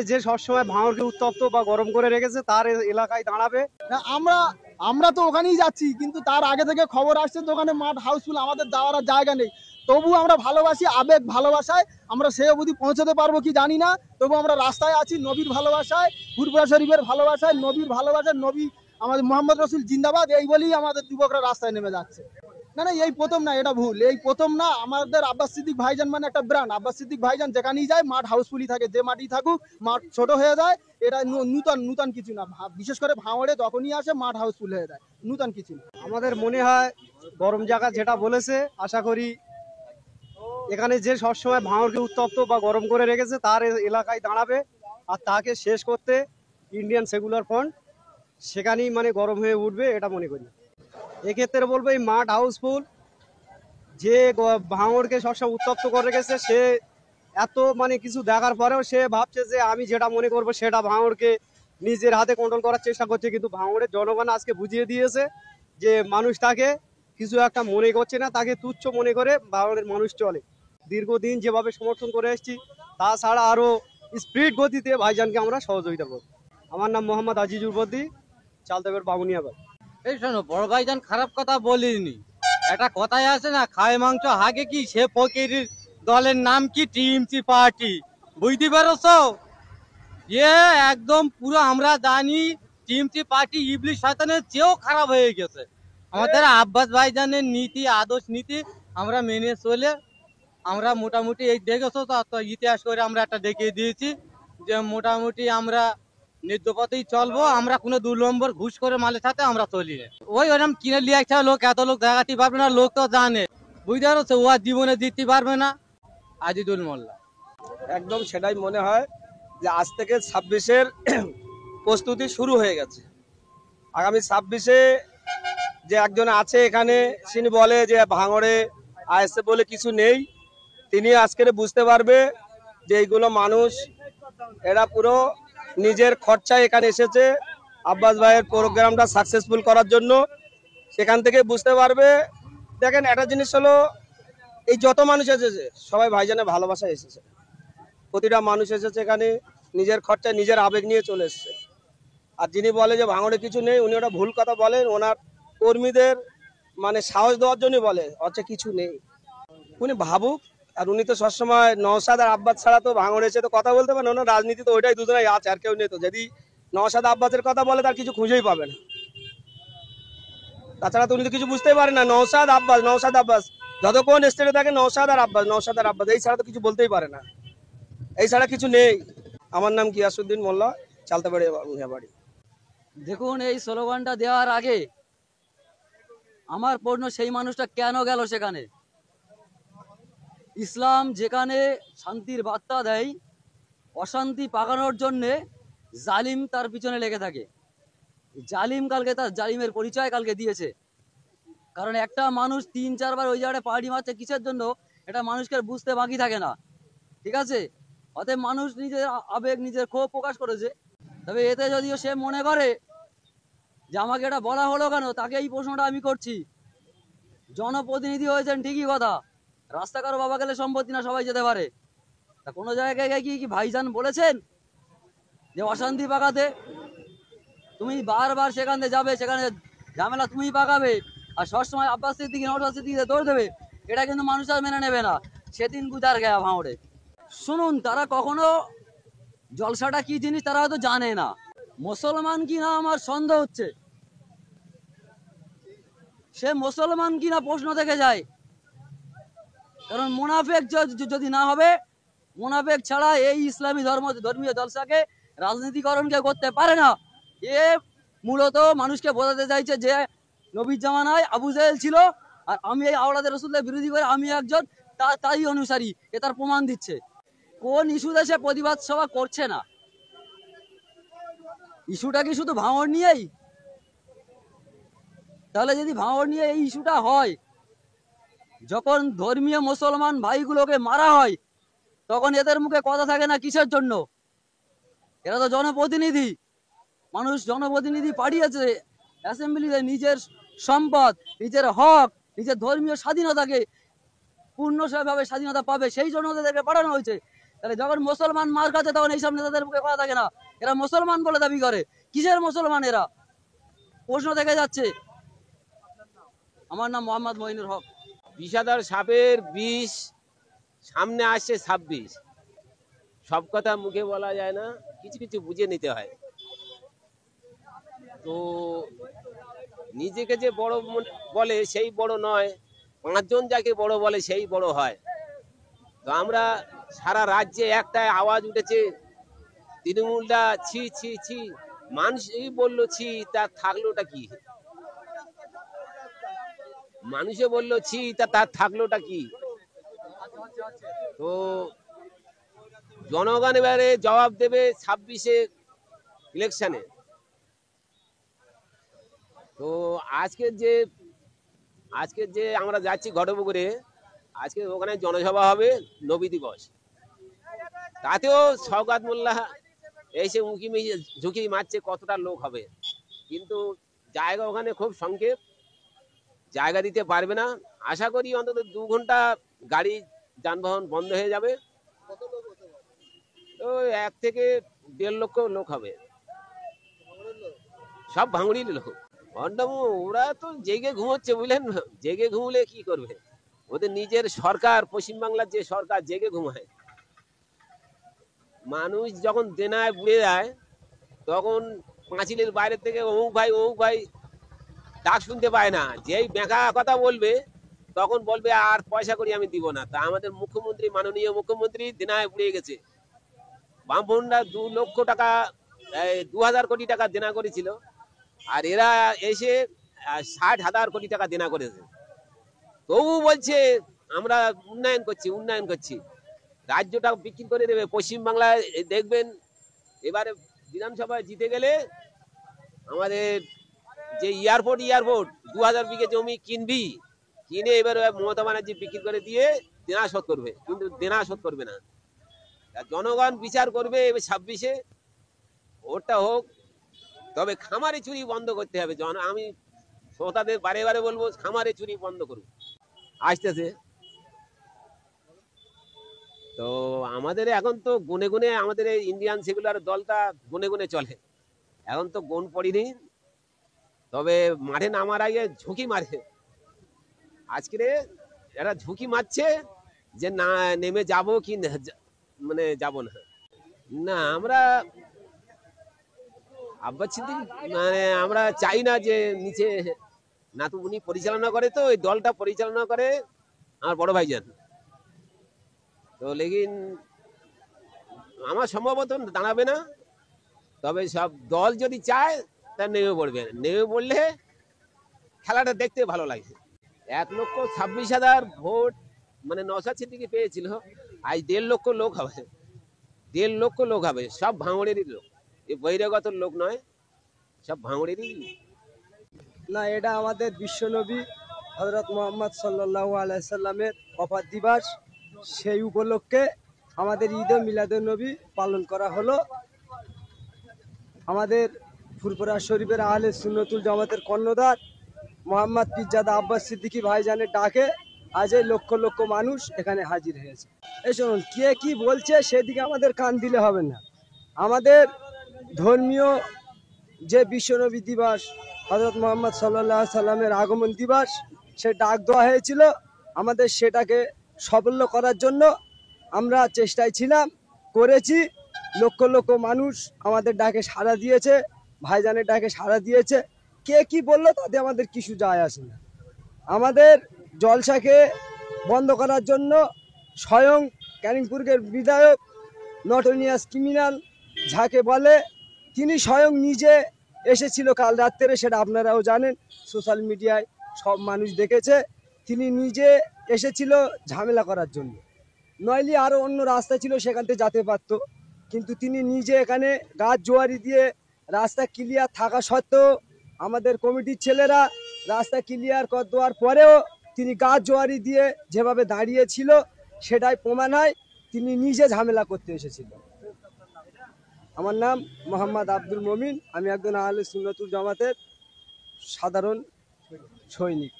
যে সবসময় ভাঙড়কে উত্তপ্ত বা গরম করে রেখেছে তার এলাকায় দাঁড়াবে না, আমরা আমরা তো ওখানেই যাচ্ছি, কিন্তু তার আগে থেকে খবর আসছে তো ওখানে মাঠ হাউসফুল, আমাদের যাওয়ার আর জায়গা নেই। তবু আমরা ভালোবাসি, আবেগ ভালোবাসায় আমরা সে অবধি পৌঁছাতে পারবো কি জানি না, তবু আমরা রাস্তায় আছি নবীর ভালোবাসায়, ফুরফুরা শরীফের ভালোবাসায়, নবীর ভালোবাসায়। নবী আমাদের মোহাম্মদ রসুল জিন্দাবাদ, এই বলেই আমাদের যুবকরা রাস্তায় নেমে যাচ্ছে। না না, এই প্রথম না, এটা ভুল, এই প্রথম না। আমাদের আব্বাস সিদ্দিক ভাইজান মানে একটা ব্র্যান্ড। আব্বাস সিদ্দিক ভাইজান যেখানেই যায় মাঠ হাউসফুলই থাকে, যে মাটি থাকুক মাঠ ছোট হয়ে যায়। এটা নূতন নূতন কিছু না, বিশেষ করে ভাঙড়ে যখনই আসে মাঠ হাউসফুল হয়ে যায়, নূতন কিছু না। আমাদের মনে হয় গরম জায়গা যেটা বলেছে, আশা করি এখানে যে সবসময় ভাঙড়কে উত্তপ্ত বা গরম করে রেখেছে তার এলাকায় দাঁড়াবে, আর তাকে শেষ করতে ইন্ডিয়ান সেকুলার ফ্রন্ট সেখানেই মানে গরম হয়ে উঠবে, এটা মনে করি। এক্ষেত্রে বলবো এই মাঠ হাউসফুল যে ভাঙড়কে সবসময় উত্তপ্ত করে রেখেছে, সে এত মানে কিছু দেখার পরেও সে ভাবছে যে আমি যেটা মনে করব সেটা ভাঙড়কে নিজের হাতে কন্ট্রোল করার চেষ্টা করছে। কিন্তু ভাঙড়ের জনগণ আজকে বুঝিয়ে দিয়েছে যে মানুষ তাকে কিছু একটা মনে করছে না, তাকে তুচ্ছ মনে করে ভাঙড়ের মানুষ চলে। দীর্ঘদিন যেভাবে সমর্থন করে এসেছি, তাছাড়া আরো স্পিড গতিতে ভাইজানকে আমরা সহযোগিতা করব। আমার নাম মোহাম্মদ আজিজুর বদ্দি, চালদেবের বামুনিয়াবাদ। এই শোনো, বড় ভাইজান খারাপ কথা বলিনি। একটা কথাই আছে না, খায় মাংস হাগে কি, সে ফকিরের দলের নাম কি টিএমসি পার্টি, বুঝতে পারছো? একদম পুরো আমরা জানি টিএমসি পার্টি ইবলিশ শয়তানের চেয়েও খারাপ হয়ে গেছে। আমাদের আব্বাস ভাইজানের নীতি আদর্শ নীতি আমরা মেনে চলে আমরা মোটামুটি এই দেখেছো তো, ইতিহাস করে আমরা একটা দেখিয়ে দিয়েছি যে মোটামুটি আমরা নির্দপথেই চলবো। আমরা কোনো 2 নম্বর ঘুষ করে মালের সাথে আমরা চলি না। ওরকম কিনে লিয়ে একটা লোক, এত লোক দেখাতে পারবে না, লোক তো জানে, বুঝতে পারছো? ও আর জীবনে দিতে পারবে না। আজিদুল মোল্লা। একদম সেটাই মনে হয় যে আজ থেকে 26-এর প্রস্তুতি শুরু হয়ে গেছে। আগামী 26-এ যে একজন আছে এখানে, তিনি বলে যে ভাঙড়ে আসছে বলে কিছু নেই, তিনি আজকে বুঝতে পারবে যে এইগুলো মানুষ এরা পুরো নিজের খরচায় এখানে এসেছে আব্বাস ভাইয়ের প্রোগ্রামটা সাকসেসফুল করার জন্য। সেখান থেকে বুঝতে পারবে। দেখেন, একটা জিনিস হলো, এই যত মানুষ এসেছে সবাই ভাইজানের ভালোবাসায় এসেছে। প্রতিটা মানুষ এসেছে এখানে নিজের খরচায় নিজের আবেগ নিয়ে চলে এসছে। আর যিনি বলে যে ভাঙড়ে কিছু নেই, উনি ওটা ভুল কথা বলেন। ওনার কর্মীদের মানে সাহস দেওয়ার জন্য বলে হচ্ছে কিছু নেই। উনি ভাবুক। আর উনি তো সবসময় নওশাদ আর আব্বাস ছাড়া তো ভাঙড়ে এসে তো কথা বলতে পারেন। ওনার রাজনীতি তো ওইটাই দুজনেই আছে, আর কেউ নেই। তো যদি নওশাদ আব্বাসের কথা বলে তার কিছু খুঁজেই পাবে না। তাছাড়া তো উনি তো কিছু বুঝতেই পারেন না। নওশাদ আব্বাস, নওশাদ আব্বাস, যতক্ষণ স্টেটে থাকে নওশাদ আর আব্বাস, নওশাদ আর আব্বাস, এই ছাড়া তো কিছু বলতেই পারে না। এই ছাড়া কিছু নেই। আমার নাম গিয়াসউদ্দিন মোল্লা, চালতাবাড়ি বাড়ি। দেখুন, এই স্লোগানটা দেওয়ার আগে আমার প্রশ্ন, সেই মানুষটা কেন গেল সেখানে? ইসলাম যেখানে শান্তির বার্তা দেয়, অশান্তি পাকানোর জন্যে জালিম তার পিছনে লেগে থাকে। জালিম কালকে তার জালিমের পরিচয় কালকে দিয়েছে। কারণ একটা মানুষ 3-4 বার ওই জায়গায় পার্টি মারছে কিসের জন্য, এটা মানুষকে বুঝতে বাকি থাকে না। ঠিক আছে, অতএব মানুষ নিজের আবেগ, নিজের ক্ষোভ প্রকাশ করেছে। তবে এতে যদিও সে মনে করে যে আমাকে এটা বলা হলো কেন, তাকে এই প্রশ্নটা আমি করছি। জনপ্রতিনিধি হয়েছেন ঠিকই কথা, রাস্তা কারো বাবা গেলে সম্পত্তি না, সবাই যেতে পারে। তা কোনো জায়গায় কি ভাইজান বলেছেন যে অশান্তি পাকাতে? তুমি বারবার সেখান থেকে যাবে, সেখানে ঝামেলা তুমি পাকাবে, আর সবসময় আব্বাস সিদ্দিকী নওশাদ সিদ্দিকীতে দৌড় দেবে, এটা কিন্তু মানুষ আর মেনে নেবে না। সেদিন গুজার গেয়া ভাঙড়ে। শুনুন, তারা কখনো জলসাটা কি জিনিস তারা হয়তো জানে না। মুসলমান কিনা আমার সন্দেহ হচ্ছে, সে মুসলমান কিনা প্রশ্ন থেকে যায়। কারণ মুনাফেক যদি না হবে, মুনাফেক ছাড়া এই ইসলামী ধর্মীয় জলসাকে রাজনীতিকরণ কেউ করতে পারে না। এ মূলত মানুষকে বোঝাতে চাইছে যে নবীর জামানায় আবু জাহেল ছিল, আর আমি এই আওলাদ রাসূলের বিরোধী করে আমি একজন তারই অনুসারী, এ তার প্রমাণ দিচ্ছে। কোন ইস্যুতে সে প্রতিবাদ সভা করছে না? ইস্যুটা কি শুধু ভাঙড় নিয়েই? তাহলে যদি ভাঙড় নিয়ে এই ইস্যুটা হয়, যখন ধর্মীয় মুসলমান ভাইগুলোকে মারা হয়, তখন এদের মুখে কথা থাকে না কিসের জন্য? এরা তো জনপ্রতিনিধি, মানুষ জনপ্রতিনিধি পাঠিয়েছে অ্যাসেম্বলিতে নিজের সম্পদ, নিজের হক, নিজের ধর্মীয় স্বাধীনতাকে পূর্ণভাবে স্বাধীনতা পাবে, সেই জন্য তাদেরকে পাঠানো হয়েছে। তাহলে যখন মুসলমান মার খাচ্ছে তখন এইসব নেতাদের মুখে কথা থাকে না। এরা মুসলমান বলে দাবি করে, কিসের মুসলমান এরা? প্রশ্ন থেকে যাচ্ছে। আমার নাম মোহাম্মদ মঈনুল হক। বিষাদর সাপের বিষ সামনে আসছে 26। সব কথা মুখে বলা যায় না, কিছু কিছু বুঝে নিতে হয়। তো নিজেকে যে বড় বলে সেই বড় নয়, 5 জন যাকে বড় বলে সেই বড় হয়। তো আমরা সারা রাজ্যে একটাই আওয়াজ উঠেছে, তৃণমূলটা ছি ছি ছি। মানুষই বললো ছি, তার থাকলোটা কি? মানুষে বললো ছি, তার থাকলোটা কি? তো জনগণ এবারে জবাব দেবে 26-এ ইলেকশনে। তো আজকে যে আমরা যাচ্ছি ঘটপুকুরে, আজকে ওখানে জনসভা হবে, নবী দিবস। তাতেও শওকত মোল্লা এসে উঁকি ঝুঁকি মারছে কতটা লোক হবে, কিন্তু জায়গা ওখানে খুব সংক্ষেপ, জায়গা দিতে পারবে না। আশা করি অন্তত 2 ঘন্টা গাড়ি যানবাহন বন্ধ হয়ে যাবে। তো 1 থেকে 1.5 লক্ষ লোক হবে, সব ভাঙড়ির লোক। ওরা তো জেগে ঘুমোচ্ছে, বুঝলেন? জেগে ঘুমলে কি করবে? ওদের নিজের সরকার, পশ্চিমবাংলার যে সরকার, জেগে ঘুমায়। মানুষ যখন দেনায় বুড়ে যায় তখন পাঁচিলের বাইরে থেকে অমুক ভাই ডাক শুনতে পায় না। যেই বেঁকা কথা বলবে তখন বলবে আর পয়সা করি আমি দিব না। তা আমাদের মুখ্যমন্ত্রী, মাননীয় মুখ্যমন্ত্রী দেনায় বুড়ে গেছে। বামফ্রন্টরা 2 লক্ষ টাকা 2000 কোটি টাকা দেনা করেছিল, আর এরা এসে 60,000 কোটি টাকা দেনা করেছে। তবু বলছে আমরা উন্নয়ন করছি। রাজ্যটা বিক্রি করে দেবে। পশ্চিমবাংলায় দেখবেন এবারে বিধানসভায় জিতে গেলে আমাদের যে এয়ারপোর্ট 2000 বিঘে জমি কিনে এবার মমতা ব্যানার্জি বিক্রি করে দিয়ে দেনা শোধ করবে, কিন্তু দেনা শোধ করবে না। জনগণ বিচার করবে এবার 26-এ ভোটটা হোক। তবে খামারে চুরি বন্ধ করতে হবে। আমি শ্রোতাদের বারে বারে বলবো, খামারে চুরি বন্ধ করুন। আসতেছে তো আমাদের এখন তো গুনে গুনে আমাদের এই ইন্ডিয়ান সেকুলার দলটা গুনে গুনে চলে। এখন তো গুণ পড়িনি, তবে মাঠে নামার আগে ঝুঁকি মারে। আজকে এরা ঝুঁকি মারছে যে না নেমে যাব কি মানে যাব না। না আমরা আব্বাস সিদ্দিকী মানে আমরা চাই না যে নিচে, না তো উনি পরিচালনা করে, তো ওই দলটা পরিচালনা করে আমার বড় ভাইজান। তো লেকিন আমার সম্ভবত দাঁড়াবে না, তবে সব দল যদি চায় তা নেমে পড়বে। নেমে পড়লে খেলাটা দেখতে ভালো লাগে। 1,26,000 ভোট মানে নওশাদ সিদ্দিকী পেয়েছিল, আজ 1.5 লক্ষ লোক হবে। 1.5 লক্ষ লোক হবে, সব ভাঙড়েরই লোক, এই বহিরাগত লোক নয়, সব ভাঙড়েরই। না, এটা আমাদের বিশ্বনবী হযরত মুহাম্মদ সাল্লাল্লাহু আলাইহি সাল্লামের ওফাত দিবস। সেই উপলক্ষে আমাদের ঈদে মিলাদুন্নবী পালন করা হলো। আমাদের ফুরফুরা শরীফের আহলে সুন্নতুল জামাতের কর্ণধার মোহাম্মদ পীরজাদা আব্বাস সিদ্দিকী ভাইজানের ডাকে আজ এই লক্ষ লক্ষ মানুষ এখানে হাজির হয়েছে। এই শুনুন, কে কি বলছে সেদিকে আমাদের কান দিলে হবে না। আমাদের ধর্মীয় যে বিশ্বনবী দিবস, হযরত মুহাম্মদ সাল্লাল্লাহু আলাইহি সাল্লামের আগমন দিবস, সে ডাক দেওয়া হয়েছিল। আমাদের সেটাকে সাফল্য করার জন্য আমরা চেষ্টায় ছিলাম, করেছি। লক্ষ লক্ষ মানুষ আমাদের ডাকে সাড়া দিয়েছে, ভাইজানের ডাকে সাড়া দিয়েছে। কে কি বললো তাতে আমাদের কিছু যায় আসে না। আমাদের জলসাকে বন্ধ করার জন্য স্বয়ং ক্যানিংপুরের বিধায়ক নটোরিয়াস ক্রিমিনাল যাকে বলে, তিনি স্বয়ং নিজে এসেছিল কাল রাত্রে, সেটা আপনারাও জানেন, সোশ্যাল মিডিয়ায় সব মানুষ দেখেছে। তিনি নিজে এসেছিল ঝামেলা করার জন্য, নইলে আরও অন্য রাস্তা ছিল সেখান থেকে যেতে পারত, কিন্তু তিনি নিজে এখানে গাছ জোয়ারি দিয়ে রাস্তা ক্লিয়ার থাকা সত্ত্বেও, আমাদের কমিটির ছেলেরা রাস্তা ক্লিয়ার করে দেওয়ার পরেও তিনি গাছ জোয়ারি দিয়ে যেভাবে দাঁড়িয়েছিল সেটাই প্রমাণ হয় তিনি নিজে ঝামেলা করতে এসেছিল। আমার নাম মোহাম্মদ আব্দুল মমিন, আমি একজন আহলে সুন্নাতুল জামাতের সাধারণ সৈনিক।